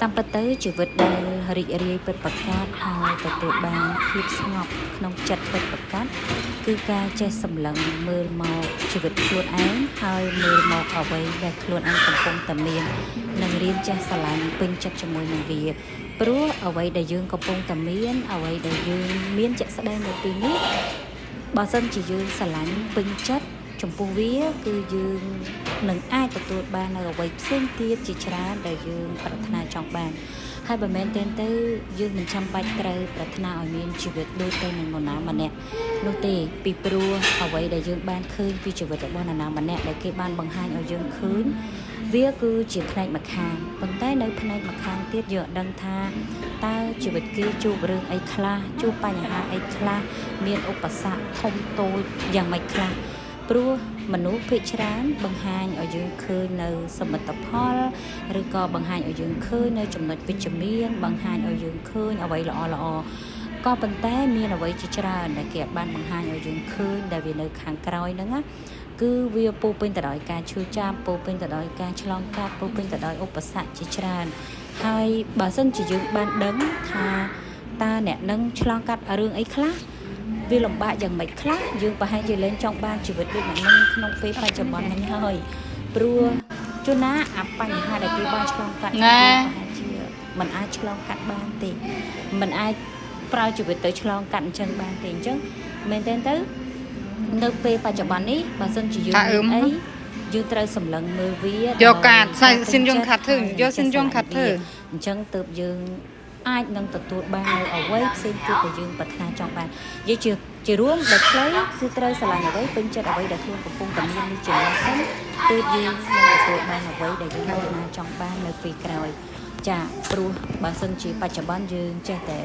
តាមពិតទៅជីវិតដែលរីករាយពិតប្រាកដហើយទទួលបានភាពស្ងប់ក្នុងចិត្តពិតប្រាកដគឺការចេះសម្លឹងមើលមកជីវិតខ្លួនឯងហើយមើលមកអ្វីដែលខ្លួនឯងកំពុងតែមាននិងរៀនចេះស្រឡាញ់ពេញចិត្តជាមួយនឹងវាព្រោះអ្វីដែលយើងកំពុងតែមានអ្វីដែលយើងមានជាក់ស្ដែងនៅទីនេះបើសិនជាយើងស្រឡាញ់ពេញចិត្តចំពោះវាគឺយើងនឹងអាចទទួលបាននៅអ្វីផ្សេងទៀតជាច្រើនដែលយើងប្រាថ្នាចង់បានហើយបើមែនទែនទៅយើងមិនចាំបាច់ត្រូវប្រាថ្នាឲ្យមានជីវិតដូចទៅនឹងនរណាម្នាក់នោះទេពីព្រោះអ្វីដែលយើងបានឃើញពីជីវិតរបស់នរណាម្នាក់ដែលគេបានបង្ហាញឲ្យយើងឃើញវាគឺជាផ្នែកម្ខាងប៉ុន្តែនៅផ្នែកម្ខាងទៀតយើងអត់ដឹងថាតើជីវិតគេជួបរឿងអីខ្លះជួបបញ្ហាអីខ្លះមានឧបសគ្គធំតូចយ៉ាងម៉េចខ្លះព្រោះមនុស្សភាគច្រើនបង្ហាញឲ្យយើងឃើញនៅសមិទ្ធផលឬក៏បង្ហាញឲ្យយើងឃើញនៅចំណុចវិជ្ជមានបង្ហាញឲ្យយើងឃើញអ្វីល្អល្អក៏ប៉ុន្តែមានអ្វីជាច្រើនដែលគេបានបង្ហាញឲ្យយើងឃើញដែលវានៅខាងក្រោយហ្នឹងណាគឺវាពោពេញទៅដោយការឈឺចាប់ពោពេញទៅដោយការឆ្លងកាត់ពោពេញទៅដោយឧបសគ្គជាច្រើនហើយបើសិនជាយើងបានដឹងថាតើអ្នកនឹងឆ្លងកាត់រឿងអីខ្លះវាលំបាកយ៉ាងម៉េចខ្លះយើងប្រហែលជាលែងចង់បានជីវិតដូចអ្នកនឹងក្នុងពេលបច្ចុប្បន្ននេះហើយព្រោះជួនណាអាបញ្ហាដែលគេបានឆ្លងកាត់ប្រហែលជាมันអាចឆ្លងកាត់បានទេมันអាចប្រើជីវិតទៅឆ្លងកាត់អញ្ចឹងបានទេអញ្ចឹងមែនទេទៅនៅពេលបច្ចុប្បន្ននេះបើសិនជាយើងមានអីយើងត្រូវសម្លឹងមើលវាយកកាតសិនយងខាត់ធ្វើយកសិនយងខាត់ធ្វើអញ្ចឹងទើបយើងអាចនឹងទទួលបាននៅអ្វីផ្សេងទៀតដែលយើងប្រាថ្នាចង់បាននិយាយជារួមដែលខ្លីគឺត្រូវស្រឡាញ់អ្វីពេញចិត្តអ្វីដែលខ្លួនកំពុងតែមាននេះជាមុនសិនទើបយើងនឹងទទួលបានអ្វីដែលយើងប្រាថ្នាចង់បាននៅពេលក្រោយចាព្រោះបើសិនជាបច្ចុប្បន្នយើងចេះតែ